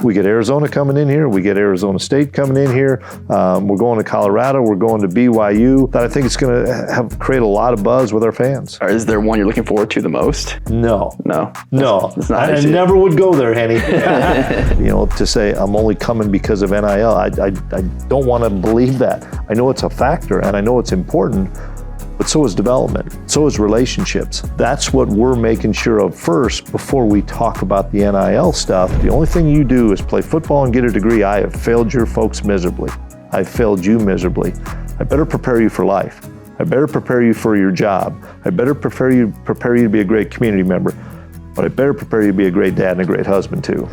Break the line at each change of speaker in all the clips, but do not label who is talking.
We get Arizona coming in here. We get Arizona State coming in here. We're going to Colorado. We're going to BYU. That I think it's going to create a lot of buzz with our fans.
Or is there one you're looking forward to the most?
No.
That's not
I never would go there, Henny. To say I'm only coming because of NIL, I don't want to believe that. I know it's a factor and I know it's important, but so is development, so is relationships. That's what we're making sure of first before we talk about the NIL stuff. The only thing you do is play football and get a degree. I have failed your folks miserably. I've failed you miserably. I better prepare you for life. I better prepare you for your job. I better prepare you to be a great community member. But I better prepare you to be a great dad and a great husband too.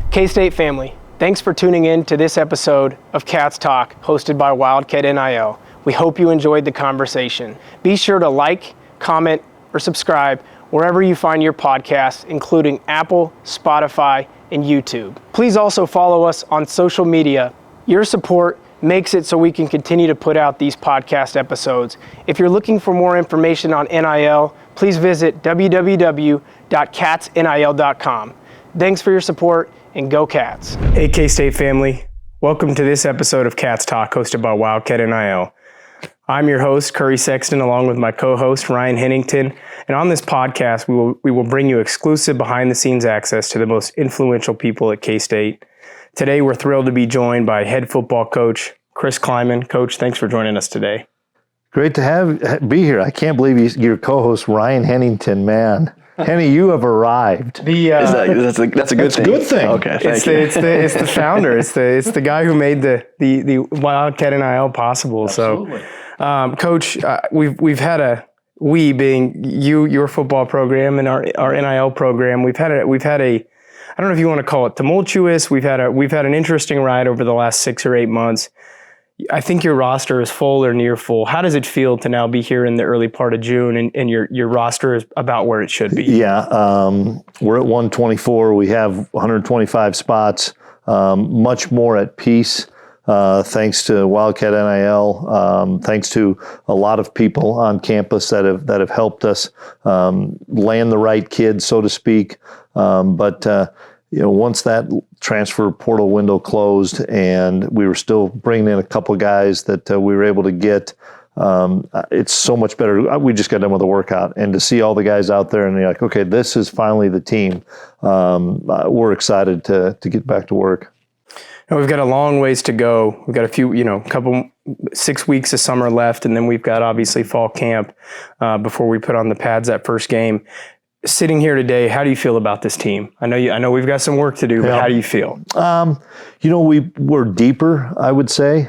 K-State family, thanks for tuning in to this episode of Cats Talk, hosted by Wildcat NIL. We hope you enjoyed the conversation. Be sure to like, comment, or subscribe wherever you find your podcasts, including Apple, Spotify, and YouTube. Please also follow us on social media. Your support makes it so we can continue to put out these podcast episodes. If you're looking for more information on NIL, please visit www.catsnil.com. Thanks for your support, and go Cats. Hey K-State family, welcome to this episode of Cats Talk, hosted by Wildcat NIL. I'm your host, Curry Sexton, along with my co-host, Ryan Henington. And on this podcast, we will bring you exclusive behind-the-scenes access to the most influential people at K-State. Today, we're thrilled to be joined by head football coach, Chris Klieman. Coach, thanks for joining us today.
Great to be here. I can't believe your co-host, Ryan Henington, man. Henny, you have arrived.
That's a good thing.
That's a good thing.
Okay, thank you.
It's the founder. It's the guy who made the Wildcat NIL possible.
Absolutely.
So, Coach, we've had we being your football program and our NIL program. We've had a I don't know if you want to call it tumultuous. We've had an interesting ride over the last 6 or 8 months. I think your roster is full or near full. How does it feel to now be here in the early part of June and your roster is about where it should be?
Yeah, we're at 124. We have 125 spots, much more at peace, thanks to Wildcat NIL, thanks to a lot of people on campus that have helped us land the right kids, so to speak. Once that transfer portal window closed and we were still bringing in a couple of guys that we were able to get, it's so much better. We just got done with the workout, and to see all the guys out there and you're like, okay, this is finally the team. We're excited to get back to work.
Now, we've got a long ways to go. We've got a few, 6 weeks of summer left, and then we've got obviously fall camp before we put on the pads that first game. Sitting here today, how do you feel about this team? I know we've got some work to do, but how do you feel?
We're deeper, I would say.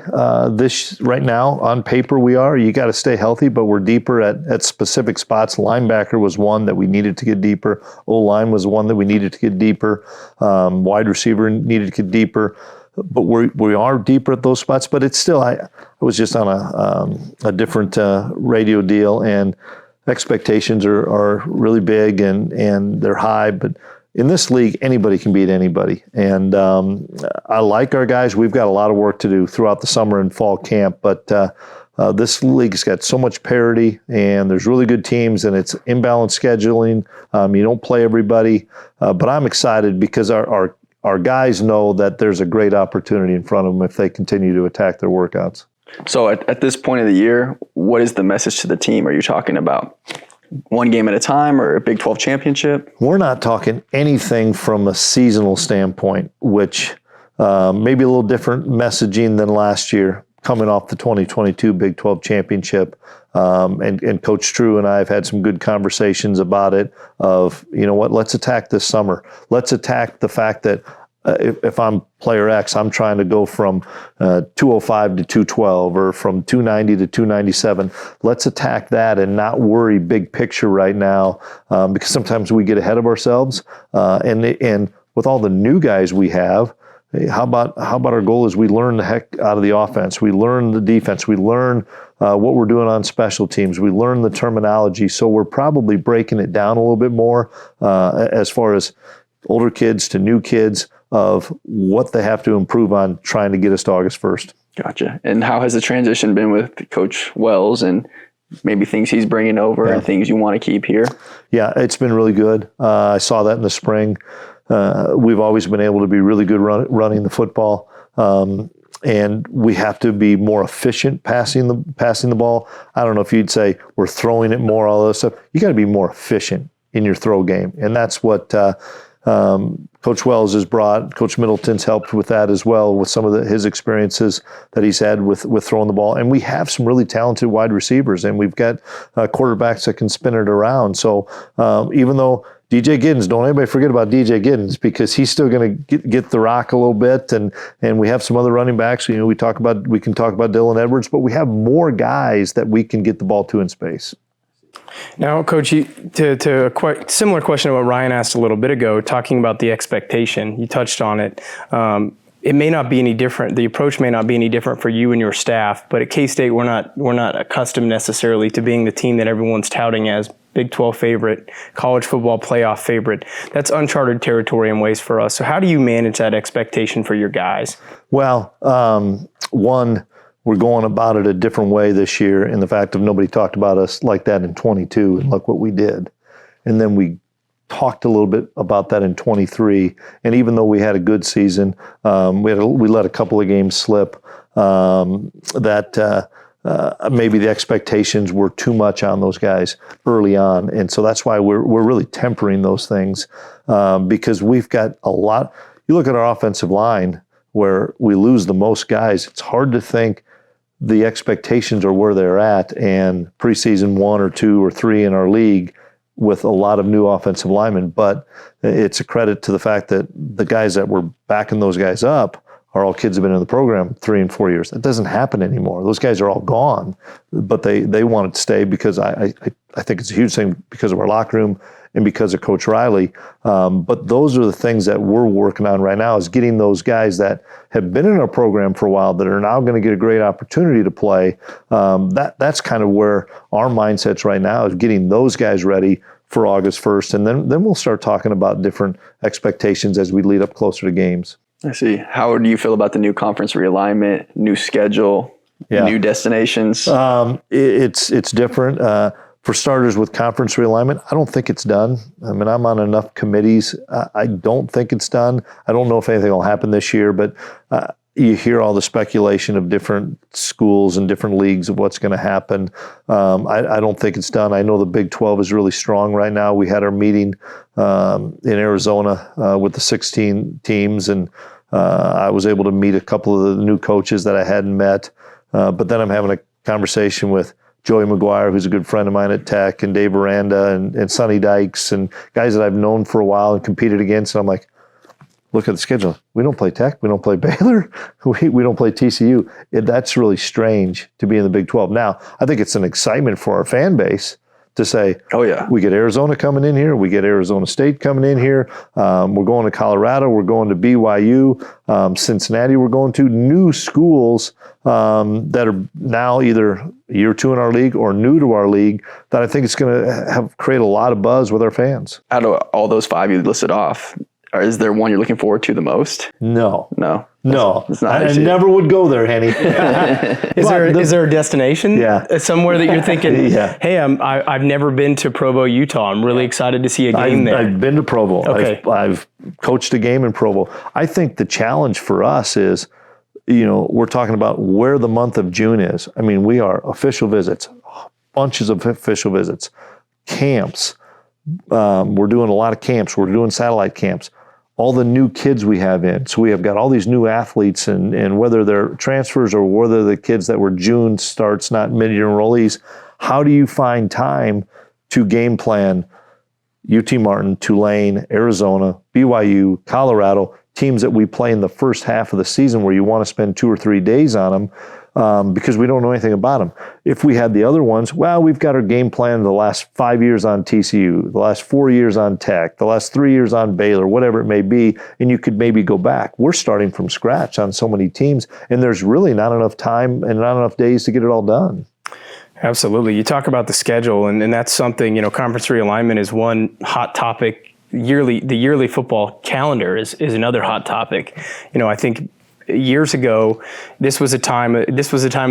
This right now, on paper, we are. You got to stay healthy, but we're deeper at specific spots. Linebacker was one that we needed to get deeper. O-line was one that we needed to get deeper. Wide receiver needed to get deeper. But we are deeper at those spots. But it's still, I was just on a different radio deal, and expectations are really big and they're high, but in this league, anybody can beat anybody. And I like our guys. We've got a lot of work to do throughout the summer and fall camp, but this league's got so much parity, and there's really good teams, and it's imbalanced scheduling. You don't play everybody, but I'm excited because our guys know that there's a great opportunity in front of them if they continue to attack their workouts.
So at this point of the year, what is the message to the team? Are you talking about one game at a time or a Big 12 championship?
We're not talking anything from a seasonal standpoint, which may be a little different messaging than last year, coming off the 2022 Big 12 championship. And Coach True and I have had some good conversations about it of, let's attack this summer. Let's attack the fact that if I'm player X, I'm trying to go from 205 to 212 or from 290 to 297. Let's attack that and not worry big picture right now, because sometimes we get ahead of ourselves. And with all the new guys we have, how about our goal is we learn the heck out of the offense, we learn the defense, we learn what we're doing on special teams, we learn the terminology. So we're probably breaking it down a little bit more as far as older kids to new kids of what they have to improve on trying to get us to August 1st.
Gotcha. And how has the transition been with Coach Wells and maybe things he's bringing over and things you want to keep here? Yeah,
it's been really good. I saw that in the spring. We've always been able to be really good running the football, and we have to be more efficient passing the ball. I don't know if you'd say we're throwing it more, all this stuff. You got to be more efficient in your throw game, and that's what Coach Wells has brought. Coach Middleton's helped with that as well, with some of his experiences that he's had with throwing the ball. And we have some really talented wide receivers, and we've got quarterbacks that can spin it around. So even though DJ Giddens, don't anybody forget about DJ Giddens, because he's still going to get the rock a little bit, and we have some other running backs. We can talk about Dylan Edwards, but we have more guys that we can get the ball to in space.
Now, Coach, to a quite similar question to what Ryan asked a little bit ago, talking about the expectation, you touched on it. It may not be any different. The approach may not be any different for you and your staff, but at K-State, we're not accustomed necessarily to being the team that everyone's touting as Big 12 favorite, college football playoff favorite. That's uncharted territory in ways for us. So how do you manage that expectation for your guys?
Well, one, we're going about it a different way this year in the fact of nobody talked about us like that in 22, and look what we did. And then we talked a little bit about that in 23, and even though we had a good season, we let a couple of games slip that maybe the expectations were too much on those guys early on, and so that's why we're really tempering those things, because we've got a lot. You look at our offensive line where we lose the most guys. It's hard to think the expectations are where they're at, and preseason 1 or 2 or 3 in our league with a lot of new offensive linemen. But it's a credit to the fact that the guys that were backing those guys up are all kids who have been in the program 3 and 4 years. That doesn't happen anymore. Those guys are all gone, but they wanted to stay because I think it's a huge thing because of our locker room and because of Coach Riley. But those are the things that we're working on right now, is getting those guys that have been in our program for a while that are now going to get a great opportunity to play. That's kind of where our mindset's right now, is getting those guys ready for August 1st. And then we'll start talking about different expectations as we lead up closer to games.
I see. How do you feel about the new conference realignment, new schedule, new destinations?
It's different. For starters, with conference realignment, I don't think it's done. I mean, I'm on enough committees. I don't think it's done. I don't know if anything will happen this year, but you hear all the speculation of different schools and different leagues of what's going to happen. I don't think it's done. I know the Big 12 is really strong right now. We had our meeting in Arizona with the 16 teams, and I was able to meet a couple of the new coaches that I hadn't met. But then I'm having a conversation with Joey McGuire, who's a good friend of mine at Tech, and Dave Aranda and Sonny Dykes, and guys that I've known for a while and competed against. And I'm like, look at the schedule. We don't play Tech. We don't play Baylor. We don't play TCU. That's really strange to be in the Big 12. Now, I think it's an excitement for our fan base to say, oh yeah, we get Arizona coming in here. We get Arizona State coming in here. We're going to Colorado. We're going to BYU. Cincinnati we're going to. New schools that are now either year 2 in our league or new to our league, that I think it's going to create a lot of buzz with our fans.
Out of all those 5 you listed off, is there one you're looking forward to the most?
No.
That's not
I never would go there, Henny.
Is there a destination?
Yeah.
Somewhere that you're thinking,
yeah.
Hey, I've never been to Provo, Utah. I'm really excited to see a game there.
I've been to Provo.
Okay.
I've coached a game in Provo. I think the challenge for us is, we're talking about where the month of June is. I mean, we are official visits, bunches of official visits, camps. We're doing a lot of camps. We're doing satellite camps. All the new kids we have in. So we have got all these new athletes, and whether they're transfers or whether the kids that were June starts, not mid-year enrollees, how do you find time to game plan UT Martin, Tulane, Arizona, BYU, Colorado, teams that we play in the first half of the season where you want to spend 2 or 3 days on them because we don't know anything about them. If we had the other ones, well, we've got our game plan the last 5 years on TCU, the last 4 years on Tech, the last 3 years on Baylor, whatever it may be, and you could maybe go back. We're starting from scratch on so many teams, and there's really not enough time and not enough days to get it all done.
Absolutely. You talk about the schedule, and that's something, conference realignment is one hot topic. The yearly football calendar is another hot topic. I think years ago, this was a time of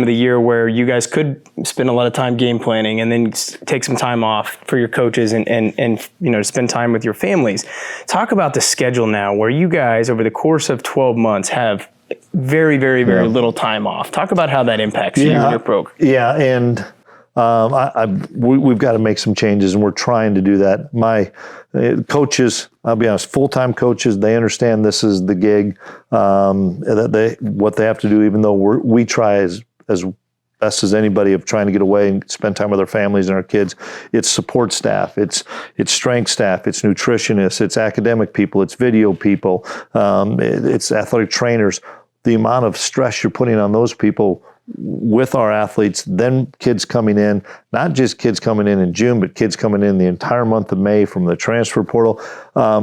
the year where you guys could spend a lot of time game planning and then take some time off for your coaches and spend time with your families. Talk about the schedule now where you guys over the course of 12 months have very, very, very little time off. Talk about how that impacts you and your program.
Yeah, and we've got to make some changes, and we're trying to do that. My coaches, I'll be honest, full-time coaches, they understand this is the gig, that what they have to do, even though we try as best as anybody of trying to get away and spend time with our families and our kids. It's support staff, it's strength staff, it's nutritionists, it's academic people, it's video people, it's athletic trainers. The amount of stress you're putting on those people with our athletes, then kids coming in, not just kids coming in June, but kids coming in the entire month of May from the transfer portal.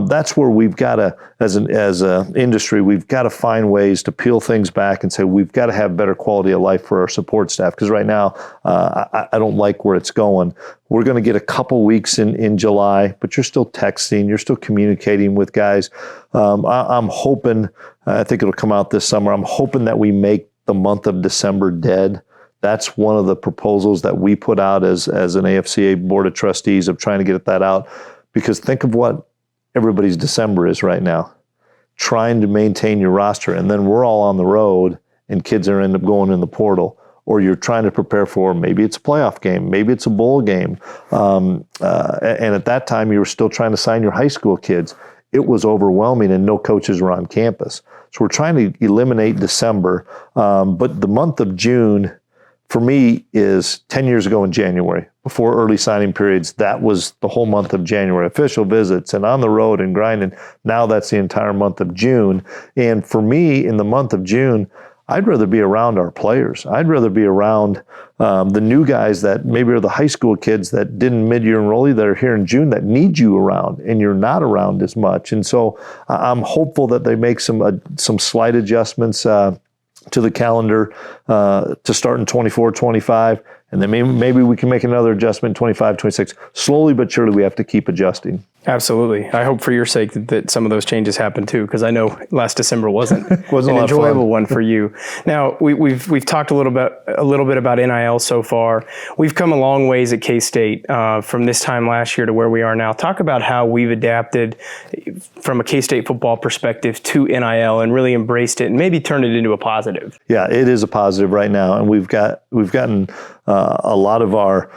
That's where we've got to, as an industry, we've got to find ways to peel things back and say we've got to have better quality of life for our support staff. Because right now, I don't like where it's going. We're going to get a couple weeks in July, but you're still texting, you're still communicating with guys. I'm hoping, I think it'll come out this summer, I'm hoping that we make the month of December dead. That's one of the proposals that we put out as an AFCA board of trustees of trying to get that out. Because think of what everybody's December is right now, trying to maintain your roster. And then we're all on the road and kids are end up going in the portal. Or you're trying to prepare for, maybe it's a playoff game, maybe it's a bowl game. And at that time, you were still trying to sign your high school kids. It was overwhelming and no coaches were on campus. So we're trying to eliminate December. But the month of June, for me, is 10 years ago in January, before early signing periods. That was the whole month of January, official visits and on the road and grinding. Now that's the entire month of June. And for me, in the month of June, I'd rather be around our players. I'd rather be around the new guys that maybe are the high school kids that didn't mid-year enroll you that are here in June that need you around, and you're not around as much. And so I'm hopeful that they make some slight adjustments to the calendar to start in 24, 25, and then maybe we can make another adjustment in 25, 26. Slowly but surely we have to keep adjusting.
Absolutely. I hope for your sake that some of those changes happen too, because I know last December wasn't an enjoyable one for you. Now we've talked a little bit about NIL so far. We've come a long ways at K-State from this time last year to where we are now. Talk about how we've adapted from a K-State football perspective to NIL and really embraced it and maybe turned it into a positive.
Yeah, it is a positive right now, and we've gotten a lot of our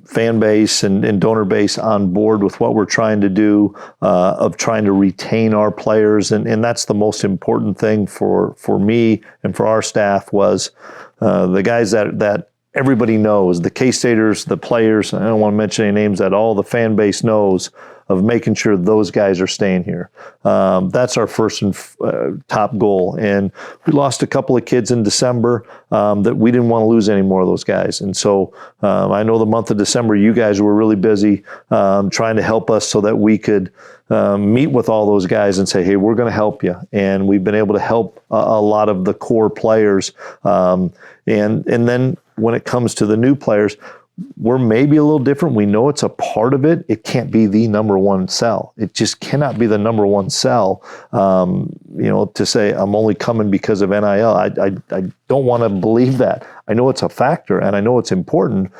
fan base and donor base on board with what we're trying to do, of trying to retain our players. And that's the most important thing for me and for our staff was the guys that everybody knows, the K-Staters, the players, I don't want to mention any names, that all the fan base knows, of making sure those guys are staying here. That's our first and top goal. And we lost a couple of kids in December that we didn't want to lose any more of those guys. And so I know the month of December, you guys were really busy trying to help us so that we could meet with all those guys and say, hey, we're going to help you. And we've been able to help a lot of the core players. And then when it comes to the new players, we're maybe a little different. We know it's a part of it. It can't be the number one sell. It just cannot be the number one sell. To say I'm only coming because of NIL. I don't want to believe that. I know it's a factor and I know it's important,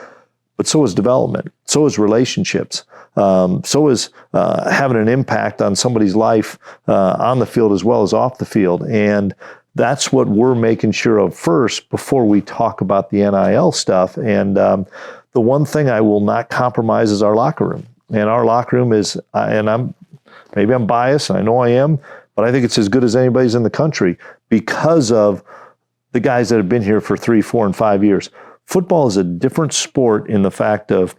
but so is development. So is relationships. So is having an impact on somebody's life on the field as well as off the field. And that's what we're making sure of first before we talk about the NIL stuff. And the one thing I will not compromise is our locker room. And our locker room is, and I'm biased, and I know I am, but I think it's as good as anybody's in the country because of the guys that have been here for 3, 4, and 5 years. Football is a different sport in the fact of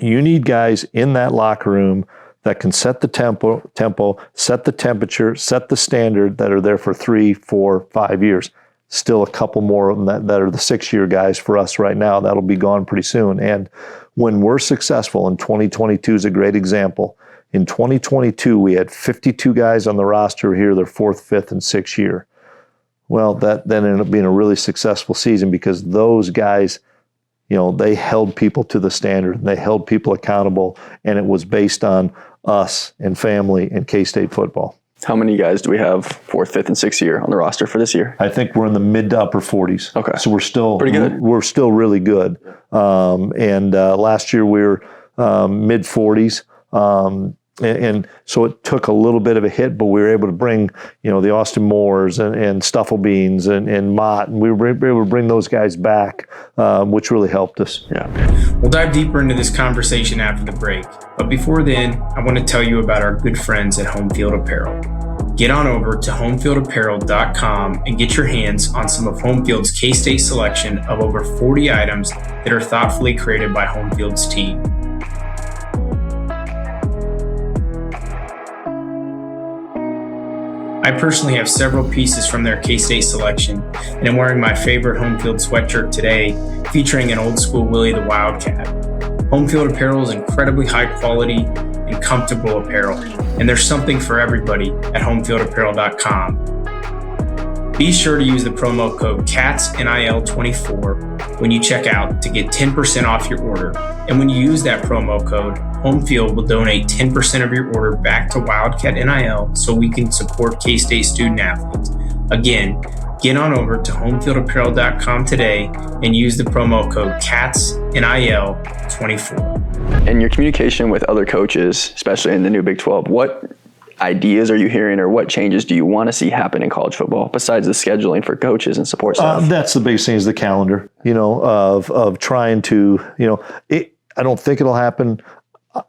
you need guys in that locker room that can set the tempo, set the temperature, set the standard, that are there for 3, 4, 5 years. Still a couple more of them that are the 6-year guys for us right now. That'll be gone pretty soon. And when we're successful, and 2022 is a great example. In 2022, we had 52 guys on the roster here, their 4th, 5th, and 6th year. Well, that then ended up being a really successful season because those guys, they held people to the standard, and they held people accountable, and it was based on us and family and K-State football.
How many guys do we have 4th, 5th, and 6th year on the roster for this year?
I think we're in the mid to upper 40s.
Okay.
So we're still
pretty good.
We're still really good. And last year we were mid 40s. And so it took a little bit of a hit, but we were able to bring, the Austin Moores and Stufflebeans and Mott, and we were able to bring those guys back, which really helped us.
Yeah.
We'll dive deeper into this conversation after the break. But before then, I want to tell you about our good friends at Home Field Apparel. Get on over to homefieldapparel.com and get your hands on some of Home Field's K-State selection of over 40 items that are thoughtfully created by Home Field's team. I personally have several pieces from their K-State selection, and I'm wearing my favorite Home Field sweatshirt today, featuring an old school Willie the Wildcat. Home Field Apparel is incredibly high quality and comfortable apparel, and there's something for everybody at homefieldapparel.com. Be sure to use the promo code CATSNIL24 when you check out to get 10% off your order. And when you use that promo code, Home Field will donate 10% of your order back to Wildcat NIL so we can support K-State student athletes. Again, get on over to homefieldapparel.com today and use the promo code CATSNIL24.
In your communication with other coaches, especially in the new Big 12, what ideas are you hearing, or what changes do you want to see happen in college football besides the scheduling for coaches and support staff?
That's the biggest thing, is the calendar, of trying to, I don't think it'll happen.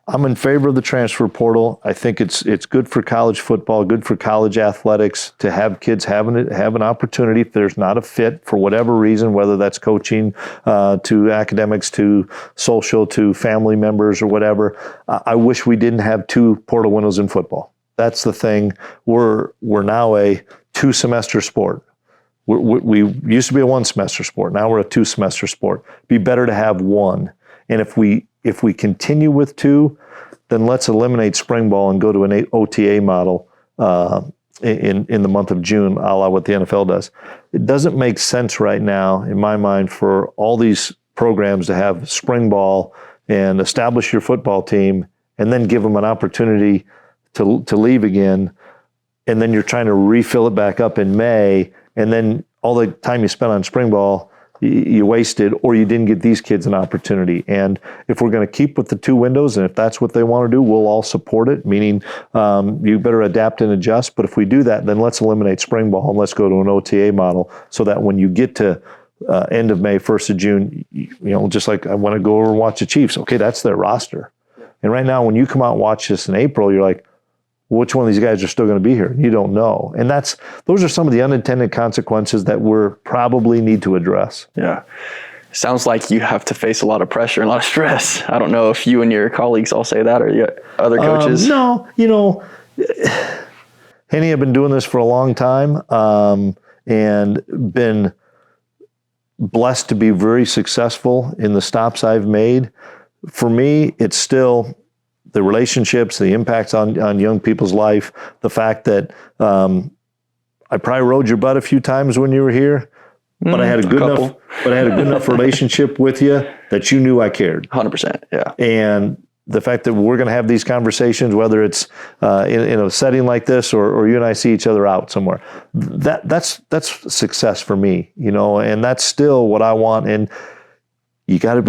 I'm in favor of the transfer portal. I think it's good for college football, good for college athletics to have kids have an opportunity if there's not a fit for whatever reason, whether that's coaching, to academics, to social, to family members, or whatever. I wish we didn't have 2 portal windows in football. That's the thing. We're now a 2-semester sport. We used to be a 1-semester sport. Now we're a 2-semester sport. Be better to have 1. And if we continue with 2, then let's eliminate spring ball and go to an OTA model in the month of June, a la what the NFL does. It doesn't make sense right now, in my mind, for all these programs to have spring ball and establish your football team and then give them an opportunity to leave again, and then you're trying to refill it back up in May, and then all the time you spent on spring ball, you wasted, or you didn't get these kids an opportunity. And if we're going to keep with the 2 windows, and if that's what they want to do, we'll all support it, meaning you better adapt and adjust. But if we do that, then let's eliminate spring ball and let's go to an OTA model so that when you get to end of May, 1st of June, just like I want to go over and watch the Chiefs. Okay, that's their roster. And right now, when you come out and watch this in April, you're like, which one of these guys are still going to be here? You don't know. And those are some of the unintended consequences that we probably need to address.
Yeah. Sounds like you have to face a lot of pressure and a lot of stress. I don't know if you and your colleagues all say that, or you other coaches.
No, Henny, I've been doing this for a long time, and been blessed to be very successful in the stops I've made. For me, it's still the relationships, the impacts on young people's life, the fact that I probably rode your butt a few times when you were here, but I had a good enough relationship with you that you knew I cared.
100%, yeah. And
the fact that we're going to have these conversations, whether it's in a setting like this or you and I see each other out somewhere, that's success for me, and that's still what I want. And you got to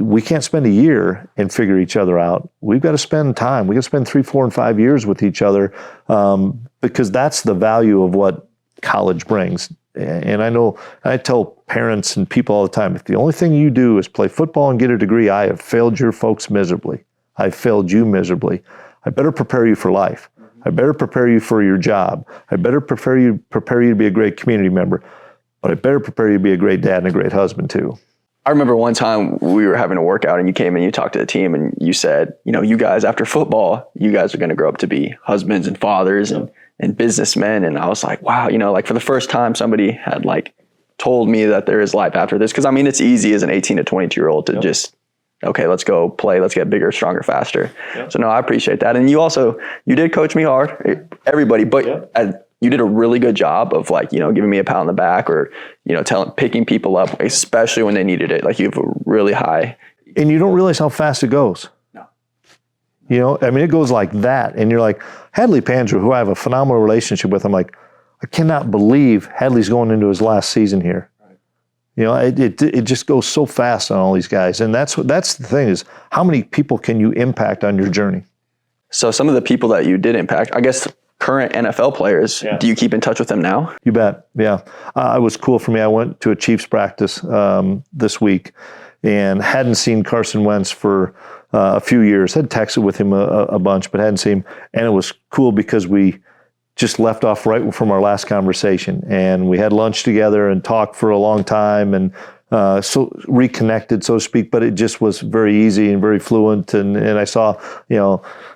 we can't spend a year and figure each other out. We've got to spend time. We got to spend 3, 4, and 5 years with each other, because that's the value of what college brings. And I know I tell parents and people all the time, if the only thing you do is play football and get a degree, I have failed your folks miserably. I've failed you miserably. I better prepare you for life. I better prepare you for your job. I better prepare you to be a great community member. But I better prepare you to be a great dad and a great husband too.
I remember one time we were having a workout and you came and you talked to the team and you said, you guys after football, you guys are going to grow up to be husbands and fathers and businessmen. And I was like, wow, like for the first time somebody had like told me that there is life after this. Cause I mean, it's easy as an 18 to 22-year-old to just, okay, let's go play. Let's get bigger, stronger, faster. Yep. So no, I appreciate that. And you did coach me hard, everybody, but you did a really good job of like, giving me a pat on the back or, picking people up, especially when they needed it. Like you have a really high.
And you don't realize how fast it goes. No. It goes like that. And you're like, Hadley Pandrew, who I have a phenomenal relationship with, I'm like, I cannot believe Hadley's going into his last season here. Right. It just goes so fast on all these guys. And that's the thing is, how many people can you impact on your journey?
So some of the people that you did impact, I guess, current NFL players, do you keep in touch with them now?
You bet, yeah. It was cool for me. I went to a Chiefs practice this week and hadn't seen Carson Wentz for a few years. Had texted with him a bunch, but hadn't seen him. And it was cool because we just left off right from our last conversation. And we had lunch together and talked for a long time and so reconnected, so to speak, but it just was very easy and very fluent. And I saw,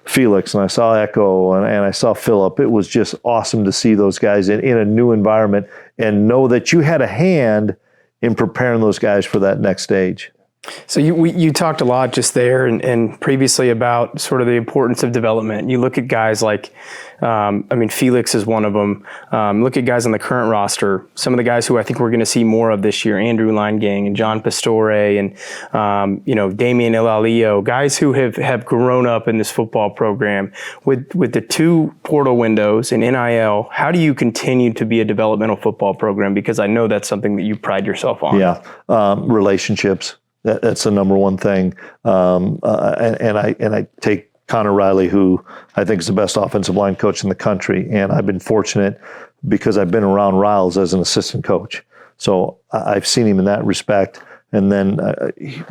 Felix and I saw Echo and I saw Phillip. It was just awesome to see those guys in a new environment and know that you had a hand in preparing those guys for that next stage.
So you talked a lot just there and previously about sort of the importance of development. You look at guys like, Felix is one of them. Look at guys on the current roster. Some of the guys who I think we're going to see more of this year, Andrew Linegang and John Pastore and, Damian Ilalio, guys who have grown up in this football program. With the two portal windows and NIL, how do you continue to be a developmental football program? Because I know that's something that you pride yourself on.
Yeah, relationships. That's the number one thing. And I take Connor Riley, who I think is the best offensive line coach in the country. And I've been fortunate because I've been around Riles as an assistant coach. So I've seen him in that respect. And then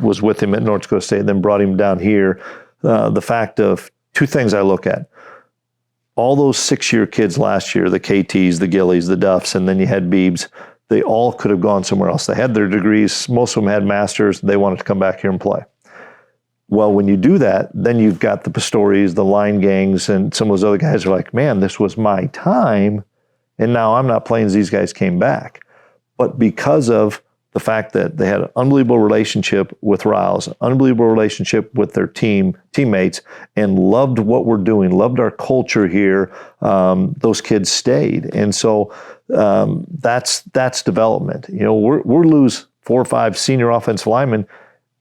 was with him at North Dakota State and then brought him down here. The fact of two things I look at. All those 6-year kids last year, the KTs, the Gillies, the Duffs, and then you had Beebs. They all could have gone somewhere else. They had their degrees. Most of them had masters. They wanted to come back here and play. Well, when you do that, then you've got the Pastores, the Line Gangs, and some of those other guys are like, man, this was my time, and now I'm not playing as these guys came back. But because of the fact that they had an unbelievable relationship with Riles, an unbelievable relationship with their teammates, and loved what we're doing, loved our culture here, those kids stayed. And so that's development. We're lose 4 or 5 senior offensive linemen,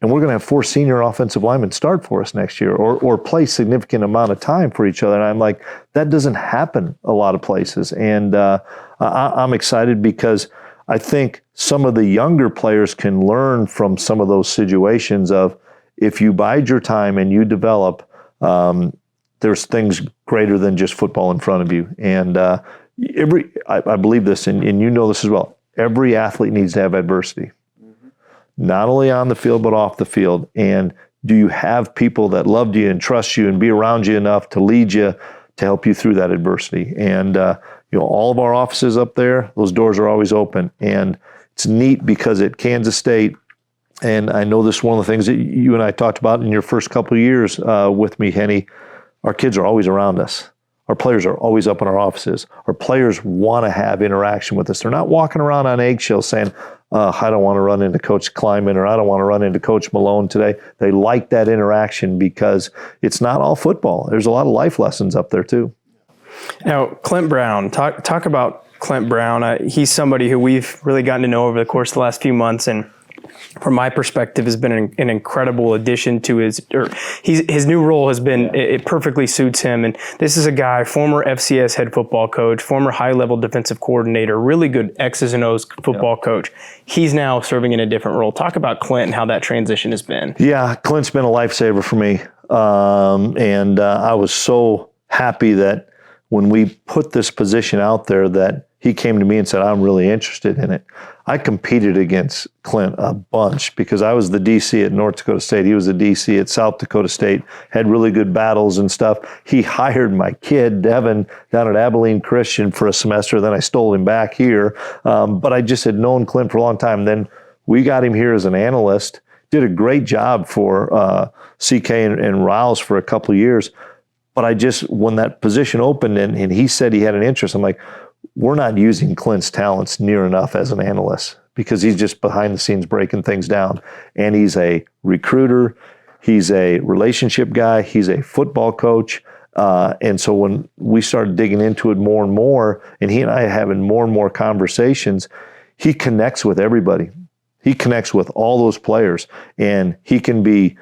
and we're going to have 4 senior offensive linemen start for us next year or play significant amount of time for each other. And I'm like, that doesn't happen a lot of places. And I'm excited because I think some of the younger players can learn from some of those situations of if you bide your time and you develop, there's things greater than just football in front of you. And I believe this, and you know this as well. Every athlete needs to have adversity, not only on the field, but off the field. And do you have people that loved you and trust you and be around you enough to lead you to help you through that adversity? And, all of our offices up there, those doors are always open. And it's neat because at Kansas State, and I know this is one of the things that you and I talked about in your first couple of years with me, Henny, our kids are always around us. Our players are always up in our offices. Our players want to have interaction with us. They're not walking around on eggshells saying, I don't want to run into Coach Klieman or I don't want to run into Coach Malone today. They like that interaction because it's not all football. There's a lot of life lessons up there too.
Now, Clint Brown, talk about Clint Brown. He's somebody who we've really gotten to know over the course of the last few months, and from my perspective, has been an incredible addition to his new role. Has been, it perfectly suits him. And this is a guy, former FCS head football coach, former high-level defensive coordinator, really good X's and O's football coach. He's now serving in a different role. Talk about Clint and how that transition has been.
Yeah, Clint's been a lifesaver for me, and I was so happy that when we put this position out there that he came to me and said, I'm really interested in it. I competed against Clint a bunch because I was the DC at North Dakota State. He was the DC at South Dakota State, had really good battles and stuff. He hired my kid, Devin, down at Abilene Christian for a semester. Then I stole him back here. But I just had known Clint for a long time. Then We got him here as an analyst, did a great job for CK and Riles for a couple of years. But when that position opened and he said he had an interest, I'm like, we're not using Clint's talents near enough as an analyst because he's just behind the scenes breaking things down. And he's a recruiter. He's a relationship guy. He's a football coach. And so when we started digging into it more and more, and he and I are having more and more conversations, he connects with everybody. He connects with all those players, and he can be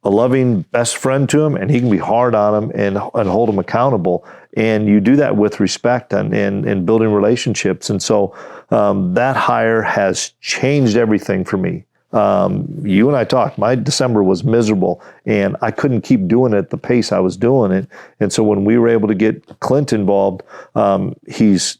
a loving best friend to him, and he can be hard on them and hold them accountable. And you do that with respect and building relationships. And so that hire has changed everything for me. You and I talked, my December was miserable and I couldn't keep doing it at the pace I was doing it. And so when we were able to get Clint involved, he's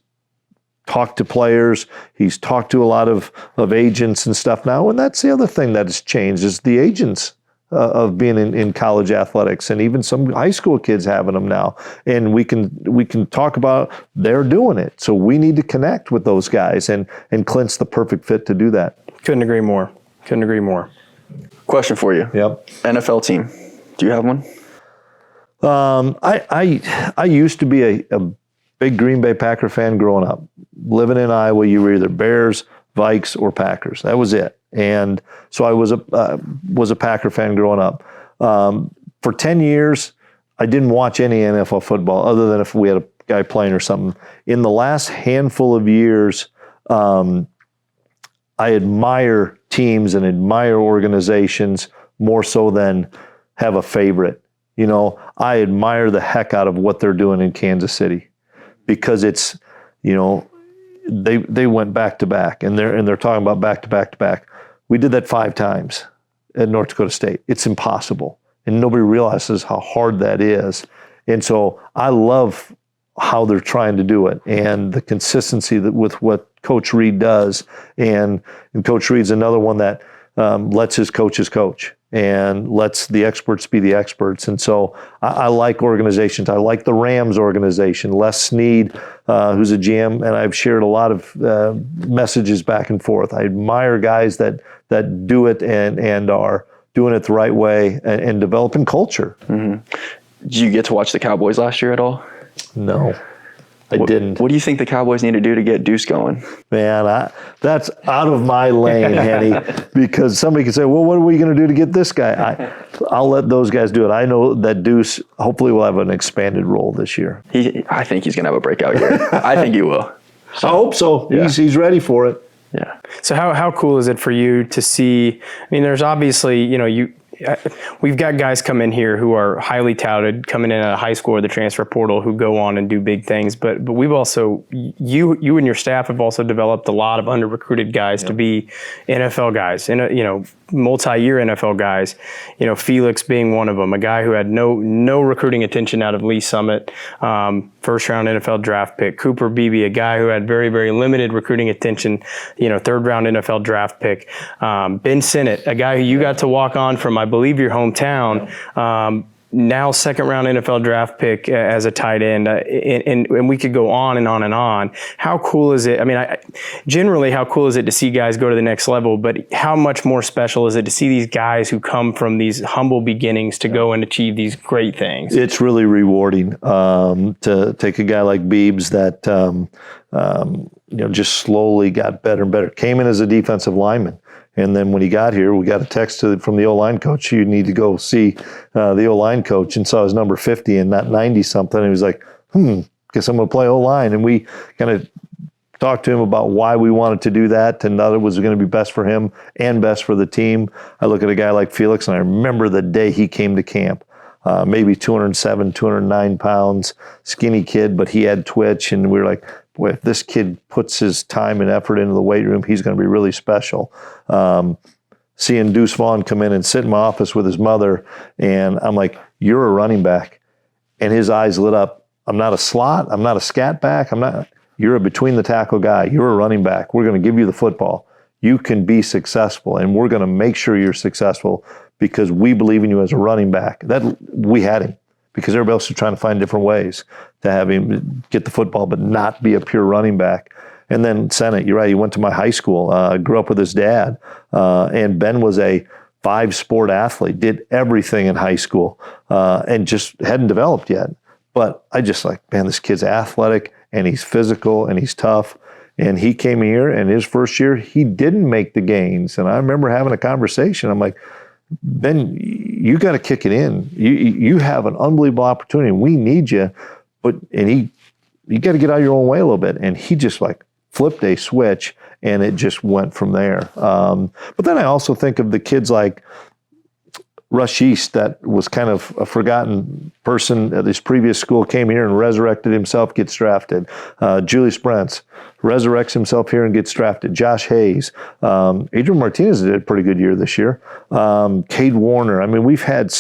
talked to players, he's talked to a lot of agents and stuff now. And that's the other thing that has changed is the agents of being in college athletics, and even some high school kids having them now. And we can talk about they're doing it. So we need to connect with those guys, and Clint's the perfect fit to do that.
Couldn't agree more. Couldn't agree more.
Question for you.
Yep.
NFL team. Do you have one?
I used to be a big Green Bay Packer fan growing up. Living in Iowa, you were either Bears, Vikes, or Packers. That was it. And so I was a Packer fan growing up. For 10 years, I didn't watch any NFL football other than if we had a guy playing or something. In the last handful of years, I admire teams and admire organizations more so than have a favorite. You know, I admire the heck out of what they're doing in Kansas City because it's, you know, they went back to back and they're talking about back to back to back. We did that 5 times at North Dakota State. It's impossible. And nobody realizes how hard that is. And so I love how they're trying to do it and the consistency with what Coach Reed does. And Coach Reed's another one that lets his coaches coach and lets the experts be the experts. And so I like organizations. I like the Rams organization, Les Snead, who's a GM, and I've shared a lot of messages back and forth. I admire guys that do it and are doing it the right way and developing culture.
Mm-hmm. Did you get to watch the Cowboys last year at all?
No. I didn't.
What do you think the Cowboys need to do to get Deuce going?
Man, that's out of my lane, Henny, because somebody could say, well, what are we going to do to get this guy? I'll let those guys do it. I know that Deuce hopefully will have an expanded role this year.
I think he's going to have a breakout year. I think he will.
So, I hope so. Yeah. He's ready for it.
Yeah.
So how cool is it for you to see, I mean, there's obviously, you know, we've got guys come in here who are highly touted, coming in at a high school or the transfer portal, who go on and do big things. But we've also, you and your staff have also developed a lot of under-recruited guys to be NFL guys, and you know, multi-year NFL guys. You know, Felix being one of them, a guy who had no recruiting attention out of Lee Summit, first-round NFL draft pick. Cooper Beebe, a guy who had very, very limited recruiting attention. You know, third-round NFL draft pick. Ben Sinnott, a guy who you got to walk on from, I believe, your hometown, now second-round NFL draft pick as a tight end, and we could go on and on and on. How cool is it? I mean, generally, how cool is it to see guys go to the next level, but how much more special is it to see these guys who come from these humble beginnings to go and achieve these great things? It's
really rewarding to take a guy like Beebs that you know, just slowly got better and better. Came in as a defensive lineman. And then when he got here, we got a text from the O-line coach, you need to go see the O-line coach, and saw his number 50 and not 90-something. And he was like, guess I'm going to play O-line. And we kind of talked to him about why we wanted to do that and thought it was going to be best for him and best for the team. I look at a guy like Felix, and I remember the day he came to camp. Maybe 207, 209 pounds, skinny kid, but he had twitch. And we were like, boy, if this kid puts his time and effort into the weight room, he's going to be really special. Seeing Deuce Vaughn come in and sit in my office with his mother, and I'm like, you're a running back. And his eyes lit up. I'm not a slot. I'm not a scat back. You're a between the tackle guy. You're a running back. We're going to give you the football. You can be successful, and we're going to make sure you're successful because we believe in you as a running back. That we had him, because everybody else was trying to find different ways to have him get the football but not be a pure running back. And then Senate, you're right, he went to my high school, grew up with his dad. And Ben was a 5-sport athlete, did everything in high school, and just hadn't developed yet. But I just like, man, this kid's athletic and he's physical and he's tough. And he came here, and his first year, he didn't make the gains. And I remember having a conversation. I'm like, Ben, you got to kick it in. You have an unbelievable opportunity. We need you. You got to get out of your own way a little bit. And he just like flipped a switch, and it just went from there. But then I also think of the kids like Rush East, that was kind of a forgotten person at his previous school, came here and resurrected himself, gets drafted. Julius Brents resurrects himself here and gets drafted. Josh Hayes. Adrian Martinez did a pretty good year this year. Cade Warner. I mean, we've had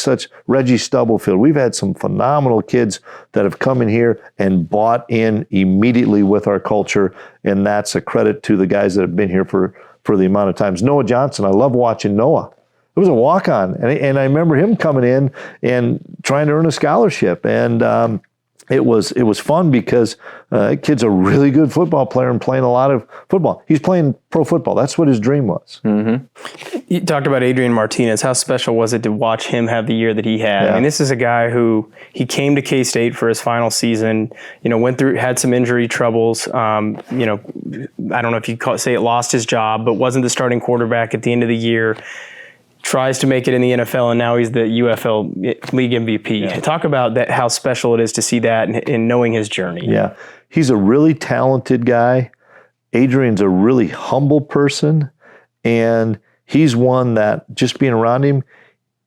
Reggie Stubblefield. We've had some phenomenal kids that have come in here and bought in immediately with our culture, and that's a credit to the guys that have been here for the amount of times. Noah Johnson. I love watching Noah. It was a walk-on, and I remember him coming in and trying to earn a scholarship, and it was fun because kid's a really good football player and playing a lot of football. He's playing pro football. That's what his dream was.
Mm-hmm. You talked about Adrian Martinez. How special was it to watch him have the year that he had? Yeah. I mean, this is a guy who he came to K-State for his final season. Had some injury troubles. I don't know if you say it, lost his job, but wasn't the starting quarterback at the end of the year. Tries to make it in the NFL, and now he's the UFL league MVP. Yeah. Talk about that, how special it is to see that and knowing his journey.
Yeah, he's a really talented guy. Adrian's a really humble person, and he's one that just being around him,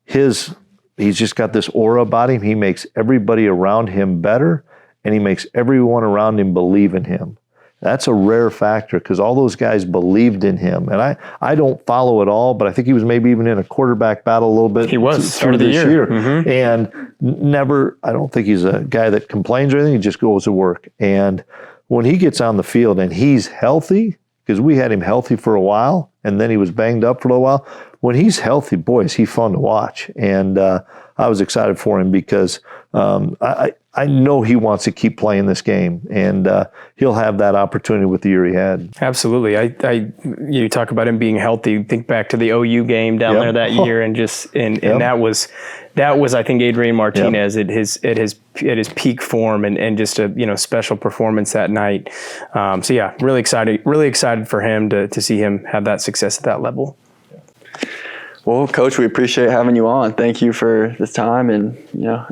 he's just got this aura about him. He makes everybody around him better, and he makes everyone around him believe in him. That's a rare factor because all those guys believed in him. And I don't follow it all, but I think he was maybe even in a quarterback battle a little bit.
He was, started this year. Mm-hmm.
And I don't think he's a guy that complains or anything. He just goes to work. And when he gets on the field and he's healthy, because we had him healthy for a while, and then he was banged up for a little while. When he's healthy, boy, is he fun to watch. And I was excited for him because I know he wants to keep playing this game, and he'll have that opportunity with the year he had.
Absolutely. You talk about him being healthy. Think back to the OU game down there that year, and that was I think Adrian Martinez at his peak form and just a special performance that night. So yeah, really excited for him to see him have that success at that level.
Well, Coach, we appreciate having you on. Thank you for this time, and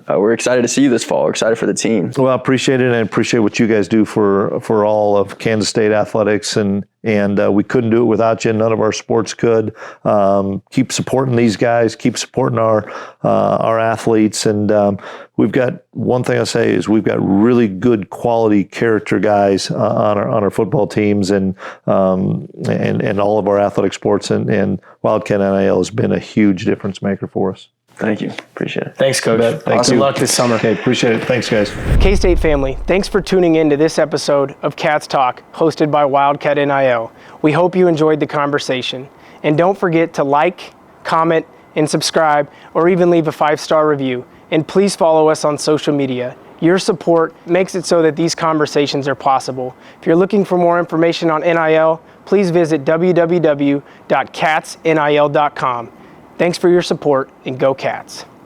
we're excited to see you this fall. We're excited for the team.
Well, I appreciate it, and I appreciate what you guys do for all of Kansas State athletics, and we couldn't do it without you. None of our sports could. Keep supporting these guys. Keep supporting our athletes, and we've got one thing I say is we've got really good quality character guys on our football teams, and all of our athletic sports, and Wildcat NIL has been a huge difference maker for us.
Thank you. Appreciate it.
Thanks, Coach. Good luck this summer.
Okay, appreciate it. Thanks, guys.
K-State family, thanks for tuning in to this episode of Cats Talk, hosted by Wildcat NIL. We hope you enjoyed the conversation. And don't forget to like, comment, and subscribe, or even leave a 5-star review. And please follow us on social media. Your support makes it so that these conversations are possible. If you're looking for more information on NIL, please visit www.catsnil.com. Thanks for your support, and go Cats.